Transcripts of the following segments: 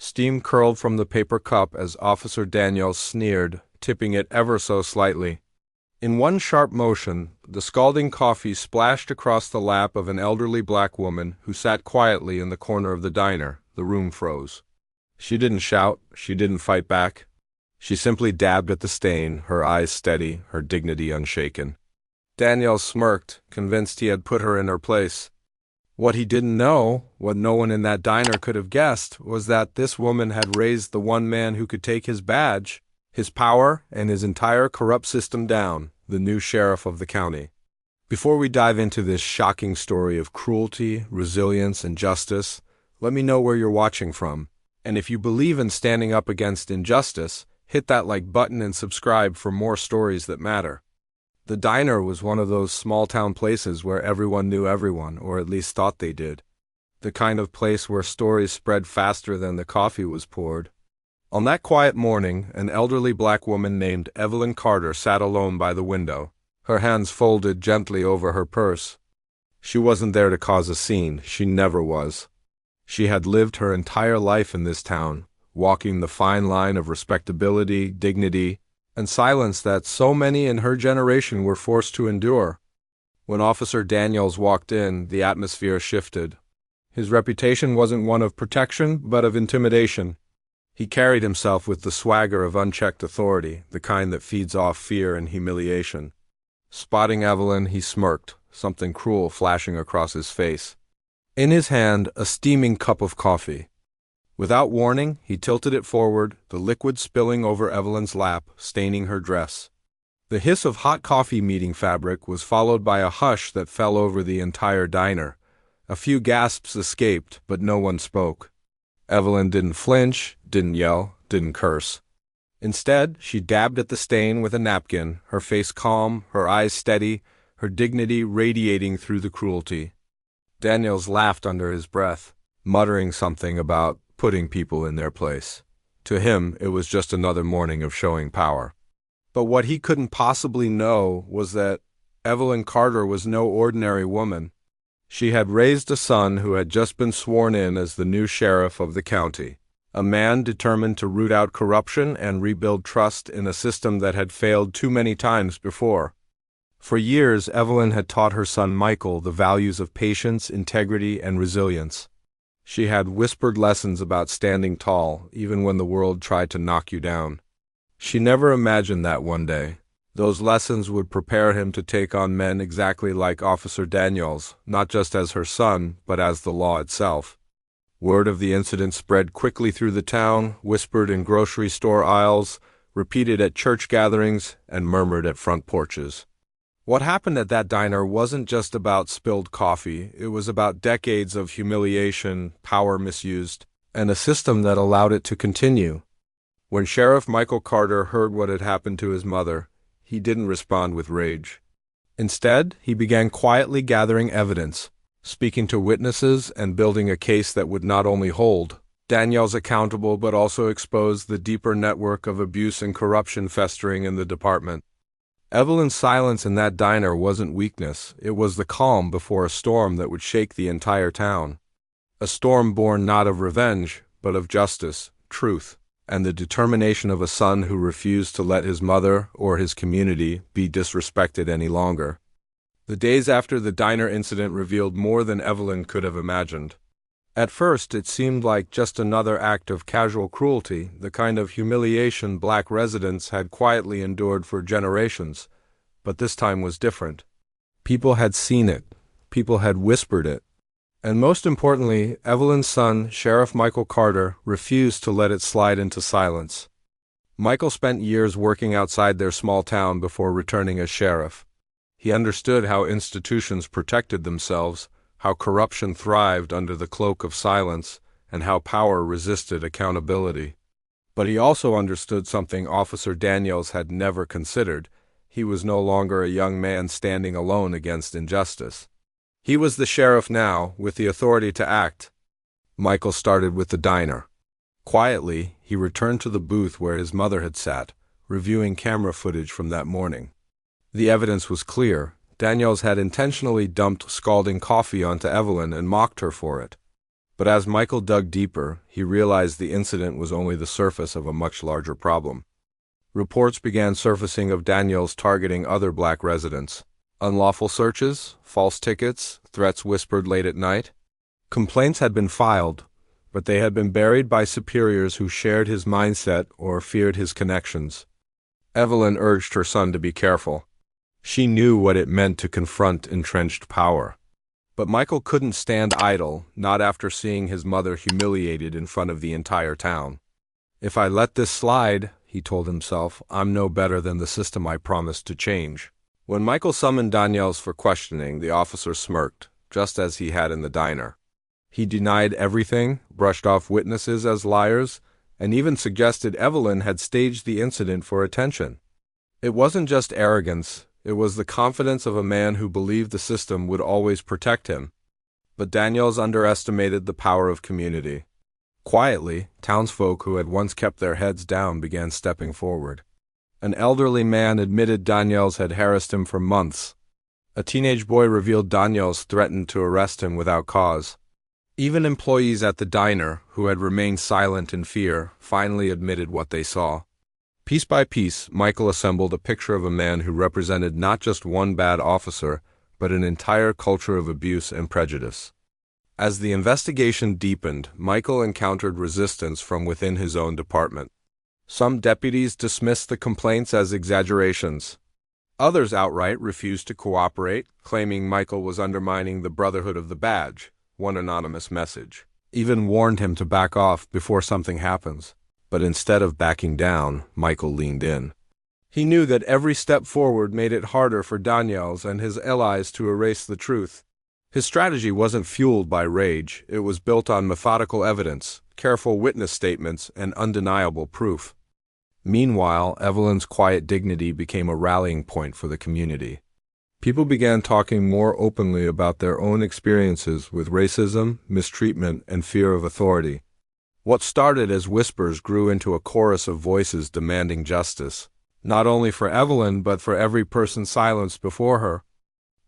Steam curled from the paper cup as Officer Daniels sneered, tipping it ever so slightly. In one sharp motion, the scalding coffee splashed across the lap of an elderly black woman who sat quietly in the corner of the diner. The room froze. She didn't shout, she didn't fight back. She simply dabbed at the stain, her eyes steady, her dignity unshaken. Daniels smirked, convinced he had put her in her place. What he didn't know, what no one in that diner could have guessed, was that this woman had raised the one man who could take his badge, his power, and his entire corrupt system down, the new sheriff of the county. Before we dive into this shocking story of cruelty, resilience, and justice, let me know where you're watching from. And if you believe in standing up against injustice, hit that like button and subscribe for more stories that matter. The diner was one of those small-town places where everyone knew everyone, or at least thought they did. The kind of place where stories spread faster than the coffee was poured. On that quiet morning, an elderly black woman named Evelyn Carter sat alone by the window, her hands folded gently over her purse. She wasn't there to cause a scene, she never was. She had lived her entire life in this town, walking the fine line of respectability, dignity, and silence that so many in her generation were forced to endure. When Officer Daniels walked in, the atmosphere shifted. His reputation wasn't one of protection, but of intimidation. He carried himself with the swagger of unchecked authority, the kind that feeds off fear and humiliation. Spotting Evelyn, he smirked, something cruel flashing across his face. In his hand, a steaming cup of coffee. Without warning, he tilted it forward, the liquid spilling over Evelyn's lap, staining her dress. The hiss of hot coffee meeting fabric was followed by a hush that fell over the entire diner. A few gasps escaped, but no one spoke. Evelyn didn't flinch, didn't yell, didn't curse. Instead, she dabbed at the stain with a napkin, her face calm, her eyes steady, her dignity radiating through the cruelty. Daniels laughed under his breath, muttering something about putting people in their place. To him, it was just another morning of showing power. But what he couldn't possibly know was that Evelyn Carter was no ordinary woman. She had raised a son who had just been sworn in as the new sheriff of the county, a man determined to root out corruption and rebuild trust in a system that had failed too many times before. For years, Evelyn had taught her son Michael the values of patience, integrity, and resilience. She had whispered lessons about standing tall, even when the world tried to knock you down. She never imagined that one day those lessons would prepare him to take on men exactly like Officer Daniels, not just as her son, but as the law itself. Word of the incident spread quickly through the town, whispered in grocery store aisles, repeated at church gatherings, and murmured at front porches. What happened at that diner wasn't just about spilled coffee, it was about decades of humiliation, power misused, and a system that allowed it to continue. When Sheriff Michael Carter heard what had happened to his mother, he didn't respond with rage. Instead, he began quietly gathering evidence, speaking to witnesses and building a case that would not only hold Daniels accountable but also expose the deeper network of abuse and corruption festering in the department. Evelyn's silence in that diner wasn't weakness, it was the calm before a storm that would shake the entire town. A storm born not of revenge, but of justice, truth, and the determination of a son who refused to let his mother or his community be disrespected any longer. The days after the diner incident revealed more than Evelyn could have imagined. At first, it seemed like just another act of casual cruelty, the kind of humiliation black residents had quietly endured for generations. But this time was different. People had seen it. People had whispered it. And most importantly, Evelyn's son, Sheriff Michael Carter, refused to let it slide into silence. Michael spent years working outside their small town before returning as sheriff. He understood how institutions protected themselves, how corruption thrived under the cloak of silence, and how power resisted accountability. But he also understood something Officer Daniels had never considered. He was no longer a young man standing alone against injustice. He was the sheriff now, with the authority to act. Michael started with the diner. Quietly, he returned to the booth where his mother had sat, reviewing camera footage from that morning. The evidence was clear. Daniels had intentionally dumped scalding coffee onto Evelyn and mocked her for it. But as Michael dug deeper, he realized the incident was only the surface of a much larger problem. Reports began surfacing of Daniels targeting other black residents. Unlawful searches, false tickets, threats whispered late at night. Complaints had been filed, but they had been buried by superiors who shared his mindset or feared his connections. Evelyn urged her son to be careful. She knew what it meant to confront entrenched power. But Michael couldn't stand idle, not after seeing his mother humiliated in front of the entire town. "If I let this slide," he told himself, "I'm no better than the system I promised to change." When Michael summoned Daniels for questioning, the officer smirked, just as he had in the diner. He denied everything, brushed off witnesses as liars, and even suggested Evelyn had staged the incident for attention. It wasn't just arrogance. It was the confidence of a man who believed the system would always protect him. But Daniels underestimated the power of community. Quietly, townsfolk who had once kept their heads down began stepping forward. An elderly man admitted Daniels had harassed him for months. A teenage boy revealed Daniels threatened to arrest him without cause. Even employees at the diner, who had remained silent in fear, finally admitted what they saw. Piece by piece, Michael assembled a picture of a man who represented not just one bad officer, but an entire culture of abuse and prejudice. As the investigation deepened, Michael encountered resistance from within his own department. Some deputies dismissed the complaints as exaggerations. Others outright refused to cooperate, claiming Michael was undermining the Brotherhood of the Badge. One anonymous message even warned him to back off before something happens. But instead of backing down, Michael leaned in. He knew that every step forward made it harder for Daniels and his allies to erase the truth. His strategy wasn't fueled by rage. It was built on methodical evidence, careful witness statements, and undeniable proof. Meanwhile, Evelyn's quiet dignity became a rallying point for the community. People began talking more openly about their own experiences with racism, mistreatment, and fear of authority. What started as whispers grew into a chorus of voices demanding justice, not only for Evelyn but for every person silenced before her.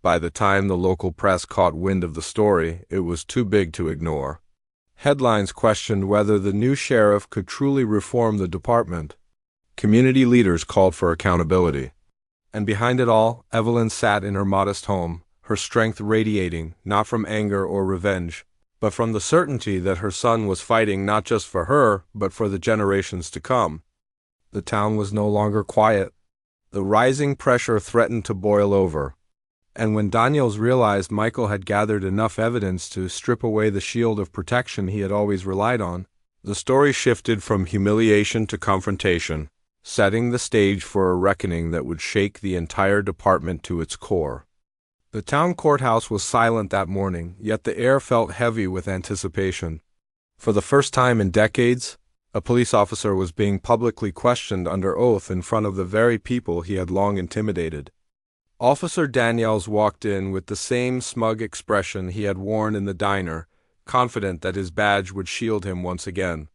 By the time the local press caught wind of the story, it was too big to ignore. Headlines questioned whether the new sheriff could truly reform the department. Community leaders called for accountability. And behind it all, Evelyn sat in her modest home, her strength radiating, not from anger or revenge, but from the certainty that her son was fighting not just for her, but for the generations to come. The town was no longer quiet. The rising pressure threatened to boil over. And when Daniels realized Michael had gathered enough evidence to strip away the shield of protection he had always relied on, the story shifted from humiliation to confrontation, setting the stage for a reckoning that would shake the entire department to its core. The town courthouse was silent that morning, yet the air felt heavy with anticipation. For the first time in decades, a police officer was being publicly questioned under oath in front of the very people he had long intimidated. Officer Daniels walked in with the same smug expression he had worn in the diner, confident that his badge would shield him once again.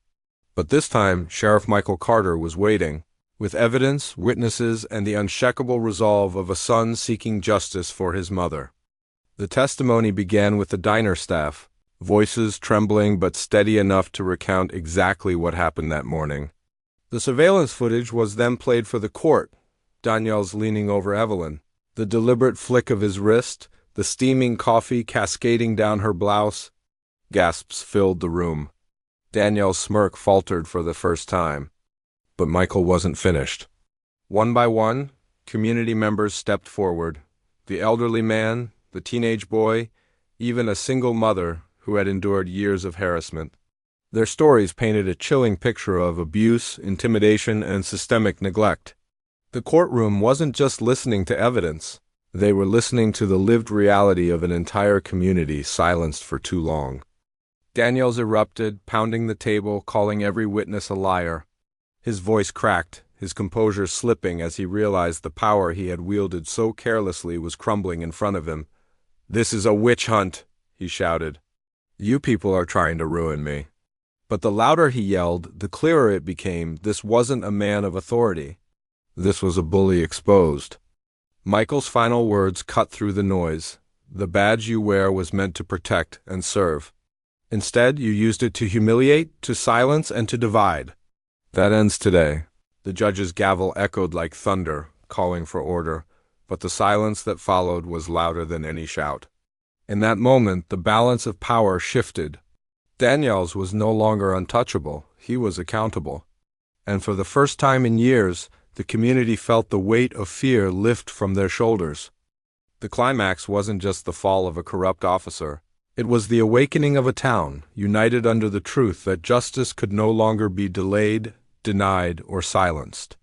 But this time, Sheriff Michael Carter was waiting, with evidence, witnesses, and the unshakable resolve of a son seeking justice for his mother. The testimony began with the diner staff, voices trembling but steady enough to recount exactly what happened that morning. The surveillance footage was then played for the court, Daniels leaning over Evelyn, the deliberate flick of his wrist, the steaming coffee cascading down her blouse. Gasps filled the room. Daniels' smirk faltered for the first time. But Michael wasn't finished. One by one, community members stepped forward. The elderly man, the teenage boy, even a single mother who had endured years of harassment. Their stories painted a chilling picture of abuse, intimidation, and systemic neglect. The courtroom wasn't just listening to evidence. They were listening to the lived reality of an entire community silenced for too long. Daniels erupted, pounding the table, calling every witness a liar. His voice cracked, his composure slipping as he realized the power he had wielded so carelessly was crumbling in front of him. "This is a witch hunt," he shouted. "You people are trying to ruin me." But the louder he yelled, the clearer it became, this wasn't a man of authority. This was a bully exposed. Michael's final words cut through the noise. The badge you wear was meant to protect and serve. Instead, you used it to humiliate, to silence, and to divide. That ends today. The judge's gavel echoed like thunder, calling for order, but the silence that followed was louder than any shout. In that moment, the balance of power shifted. Daniels was no longer untouchable, he was accountable. And for the first time in years, the community felt the weight of fear lift from their shoulders. The climax wasn't just the fall of a corrupt officer. It was the awakening of a town, united under the truth that justice could no longer be delayed, denied, or silenced.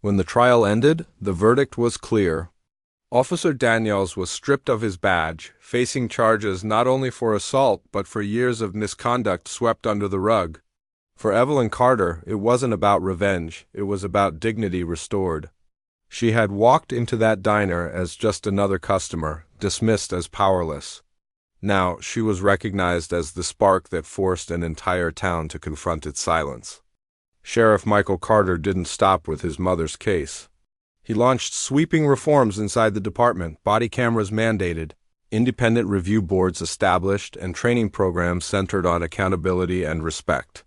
When the trial ended, the verdict was clear. Officer Daniels was stripped of his badge, facing charges not only for assault but for years of misconduct swept under the rug. For Evelyn Carter, it wasn't about revenge, it was about dignity restored. She had walked into that diner as just another customer, dismissed as powerless. Now, she was recognized as the spark that forced an entire town to confront its silence. Sheriff Michael Carter didn't stop with his mother's case. He launched sweeping reforms inside the department, body cameras mandated, independent review boards established, and training programs centered on accountability and respect.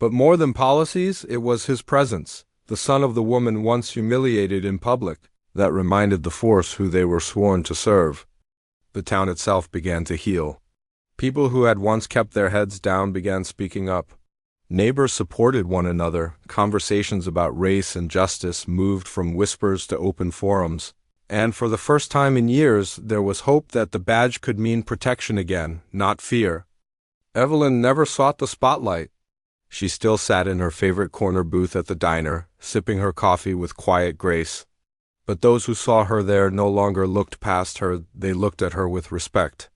But more than policies, it was his presence, the son of the woman once humiliated in public, that reminded the force who they were sworn to serve. The town itself began to heal. People who had once kept their heads down began speaking up. Neighbors supported one another, conversations about race and justice moved from whispers to open forums, and for the first time in years there was hope that the badge could mean protection again, not fear. Evelyn never sought the spotlight. She still sat in her favorite corner booth at the diner, sipping her coffee with quiet grace. But those who saw her there no longer looked past her, they looked at her with respect.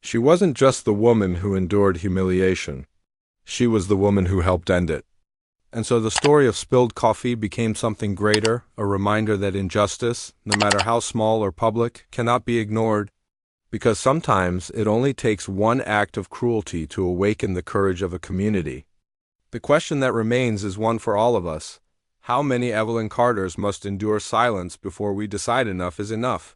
She wasn't just the woman who endured humiliation. She was the woman who helped end it. And so the story of spilled coffee became something greater, a reminder that injustice, no matter how small or public, cannot be ignored, because sometimes it only takes one act of cruelty to awaken the courage of a community. The question that remains is one for all of us. How many Evelyn Carters must endure silence before we decide enough is enough?